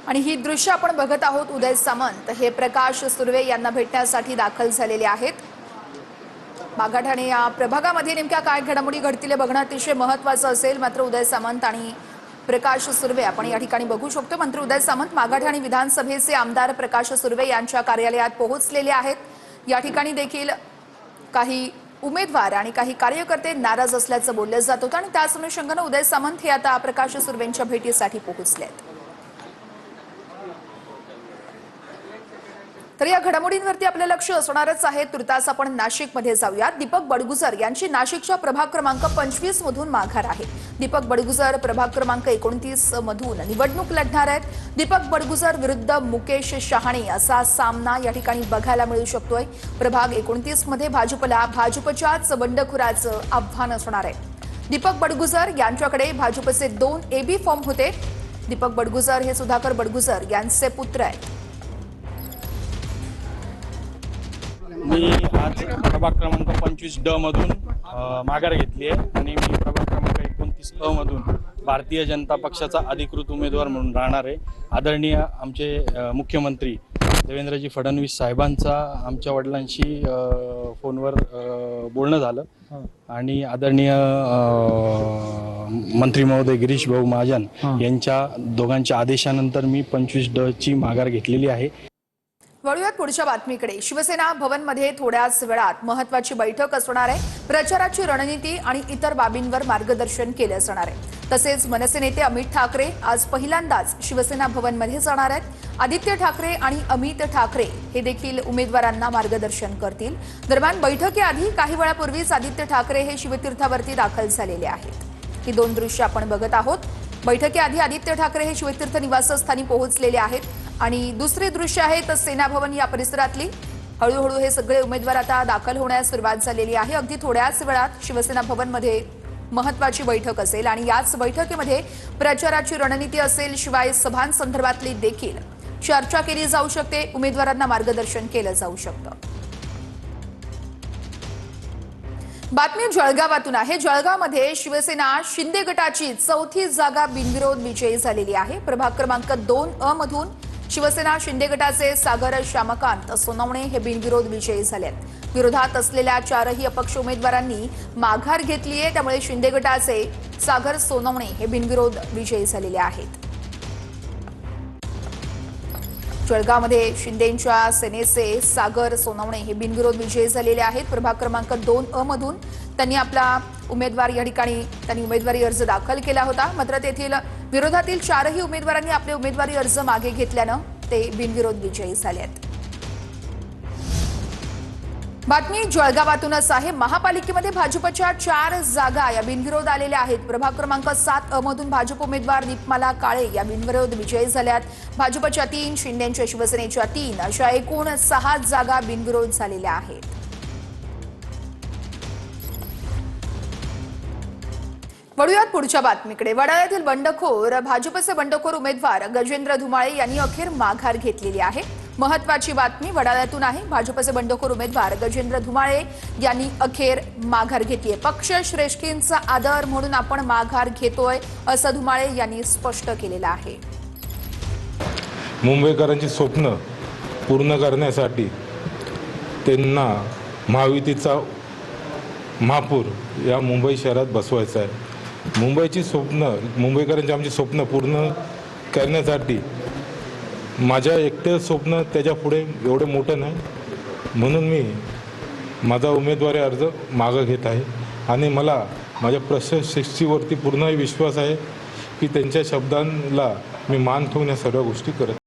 आणि ही दृश्य आपण बघत आहोत। उदय सामंत हे प्रकाश सुर्वे यांना भेटण्यासाठी दाखल झालेले आहेत। मागाठाणे या प्रभागामध्ये नेमक्या काय घडामोडी घडतील हे बघणं अतिशय महत्त्वाचं असेल। मात्र उदय सामंत आणि प्रकाश सुर्वे आपण या ठिकाणी बघू शकतो। मंत्री उदय सामंत मागाठाणे विधानसभेचे आमदार प्रकाश सुर्वे यांच्या कार्यालयात पोहोचलेले आहेत। या ठिकाणी देखील काही उमेदवार आणि काही कार्यकर्ते नाराज असल्याचं बोललं जात होतं आणि त्याच अनुषंगाने उदय सामंत हे आता प्रकाश सुर्वेंच्या भेटीसाठी पोहोचले आहेत। तर या घडामोडींवरती आपलं लक्ष असणारच आहे। तुर्तास आपण नाशिकमध्ये जाऊया। दीपक बडगुजर यांची नाशिकच्या प्रभाग क्रमांक 25 मधून माघार आहे। दीपक बडगुजर प्रभाग क्रमांक 29 मधून निवडणूक लढणार आहेत। दीपक बडगुजर विरुद्ध मुकेश शहाणे असा सामना या ठिकाणी बघायला मिळू शकतोय। प्रभाग 29 मध्ये भाजपच्याच बंडखोराचं आव्हान असणार आहे। दीपक बडगुजर यांच्याकडे भाजपचे 2 एबी फॉर्म होते। दीपक बडगुजर हे सुधाकर बडगुजर यांचे पुत्र आहेत। मी आज प्रभाग क्रमांक 25 ड मधून माघार घेतली आहे आणि मी प्रभाग क्रमांक 29 अ मधून भारतीय जनता पक्षाचा अधिकृत उमेदवार म्हणून राहणार आहे। आदरणीय आमचे मुख्यमंत्री देवेंद्रजी फडणवीस साहेबांचा आमच्या वडिलांशी फोनवर बोलणं झालं आणि आदरणीय मंत्री महोदय गिरीश भाऊ महाजन यांच्या दोघांच्या आदेशानंतर मी 25 ड ची माघार घेतलेली आहे। वळूयात पुढच्या बातमीकडे। शिवसेना भवनमध्ये थोड्याच वेळात महत्त्वाची बैठक असणार आहे। प्रचाराची रणनीती आणि इतर बाबींवर मार्गदर्शन केले जाणार आहे। तसेच मनसे नेते अमित ठाकरे आज पहिल्यांदाच शिवसेना भवनमध्ये जाणार आहेत। आदित्य ठाकरे आणि अमित ठाकरे हे देखील उमेदवारांना मार्गदर्शन करतील। दरम्यान बैठकीआधी काही वेळापूर्वीच आदित्य ठाकरे हे शिवतीर्थावरती दाखल झालेले आहेत। ही 2 दृश्य आपण बघत आहोत। बैठकीआधी आदित्य ठाकरे हे शिवतीर्थ निवासस्थानी पोहोचलेले आहेत आणि दुसरे दृश्य आहे तर सेना भवन या परिसरातली हळूहळू हे सगळे उमेदवार आता दाखल होण्यास सुरुवात झालेली आहे। अगदी थोड्याच वेळात शिवसेना भवनमध्ये महत्त्वाची बैठक असेल आणि याच बैठकीमध्ये प्रचाराची रणनीती असेल, शिवाय सभांसंदर्भातली देखील चर्चा केली जाऊ शकते। उमेदवारांना मार्गदर्शन केलं जाऊ शकतं। बातमी जळगावातून आहे। जळगावमध्ये शिवसेना शिंदे गटाची 4थी जागा बिनविरोध विजयी झालेली आहे। प्रभाग क्रमांक 2 अ मधून शिवसेना शिंदे गटाचे सागर श्यामकांत सोनवणे हे बिनविरोध विजयी झाले आहेत। विरोधात असलेल्या 4ही अपक्ष उमेदवारांनी माघार घेतली आहे, त्यामुळे शिंदे गटाचे सागर सोनवणे हे बिनविरोध विजयी झालेले आहेत। जळगावमध्ये शिंदेंच्या सेनेचे सागर सोनवणे हे बिनविरोध विजयी झालेले आहेत। प्रभाग क्रमांक 2 अ मधून त्यांनी आपला उमेदवार या ठिकाणी उमेदवारी अर्ज दाखल केला होता। मात्र तेथील विरोधातील 4ही उमेदवारांनी आपले उमेदवारी अर्ज मागे घेतल्यानं ते बिनविरोध विजयी झाले आहेत। बातमी जळगावातूनच आहे। महापालिकेमध्ये भाजपच्या 4 जागा या बिनविरोध आलेल्या आहेत। प्रभाग क्रमांक 7 अ मधून भाजप उमेदवार दीपमाला काळे या बिनविरोध विजयी झाल्यात। भाजपच्या 3, शिंदेच्या शिवसेनेच्या 3 अशा एकूण 6 जागा बिनविरोध झालेल्या आहेत। वळूयात पुढच्या बातमीकडे। वडाळ्यातील भाजपचे बंडखोर उमेदवार गजेंद्र धुमाळे यांनी अखेर माघार घेतलेली आहे। महत्त्वाची बातमी वडाळ्यातून आहे। भाजपचे बंडखोर उमेदवार गजेंद्र धुमाळे यांनी अखेर माघार घेतली आहे। पक्ष श्रेष्ठींचा आदर म्हणून आपण माघार घेतोय असं धुमाळे यांनी स्पष्ट केलेलं आहे। मुंबईकरांची स्वप्न पूर्ण करण्यासाठी त्यांना महायुतीचा महापूर या मुंबई शहरात बसवायचा आहे। मुंबईकरांची आमची स्वप्न पूर्ण करण्यासाठी माझ्या एकटे स्वप्न त्याच्या पुढे एवढं मोठं नाही, म्हणून मी माझा उमेदवारी अर्ज मागं घेत आहे आणि मला माझ्या प्रशासकीवरती पूर्ण विश्वास आहे की त्यांच्या शब्दांना मी मान ठेवून या सर्व गोष्टी करत